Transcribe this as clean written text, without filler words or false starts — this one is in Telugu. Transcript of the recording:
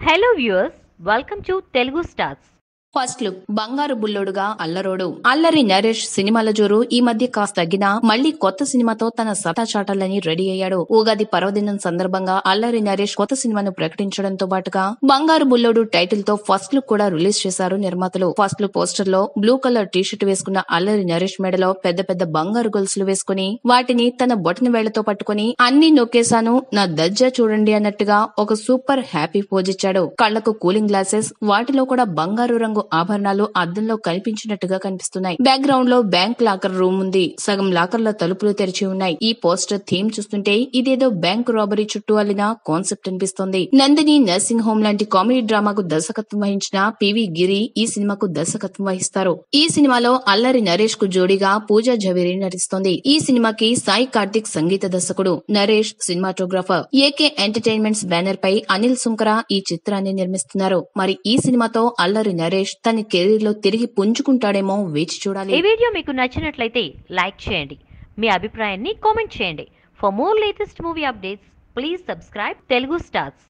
Hello viewers, welcome to Telugu Stars. First look బంగారు బుల్లోడుగా అల్లరోడు అల్లరి నరేష్ సినిమాల జోరు ఈ మధ్య కాస్త తగ్గినా మళ్లీ కొత్త సినిమాతో తన సత్తా చాటాలని రెడీ అయ్యాడు. ఉగాది పర్వదినం సందర్భంగా అల్లరి నరేష్ కొత్త సినిమాను ప్రకటించడంతో పాటుగా బంగారు బుల్లోడు టైటిల్ తో ఫస్ట్ లుక్ కూడా రిలీజ్ చేశారు నిర్మాతలు. ఫస్ట్ లుక్ పోస్టర్ లో బ్లూ కలర్ టీ షర్ట్ వేసుకున్న అల్లరి నరేష్ మెడలో పెద్ద పెద్ద బంగారు గొలుసులు వేసుకుని వాటిని తన బొటన వేళ్లతో పట్టుకుని అన్ని నొక్కేశాను నా దజ్జా చూడండి అన్నట్టుగా ఒక సూపర్ హ్యాపీ పోజ్ ఇచ్చాడు. కళ్లకు కూలింగ్ గ్లాసెస్, వాటిలో కూడా బంగారు రంగు ఆభరణాలు అద్దంలో కనిపించినట్టుగా కనిపిస్తున్నాయి. బ్యాక్గ్రౌండ్ లో బ్యాంక్ లాకర్ రూమ్ ఉంది. సగం లాకర్ల తలుపులు తెరిచి ఉన్నాయి. ఈ పోస్టర్ థీమ్ చూస్తుంటే ఇదేదో బ్యాంక్ రాబరీ చుట్టూ అల్లిన కాన్సెప్ట్ అనిపిస్తోంది. నందిని నర్సింగ్ హోమ్ లాంటి కామెడీ డ్రామాకు దర్శకత్వం వహించిన పివి గిరి ఈ సినిమాకు దర్శకత్వం వహిస్తారు. ఈ సినిమాలో అల్లరి నరేష్ కు జోడీగా పూజా జవేరి నటిస్తోంది. ఈ సినిమాకి సాయి కార్తిక్ సంగీత దర్శకుడు, Naresh cinematographer. AK entertainments banner పై అనిల్ సుంకర ఈ చిత్రాన్ని నిర్మిస్తున్నారు. మరి ఈ సినిమాతో అల్లరి నరేష్ తన కెరీర్ లో తిరిగి పుంజుకుంటాడేమో వేచి చూడాలి. ఈ వీడియో మీకు నచ్చినట్లయితే లైక్ చేయండి, మీ అభిప్రాయాన్ని కామెంట్ చేయండి. For more latest movie updates please subscribe Telugu stars.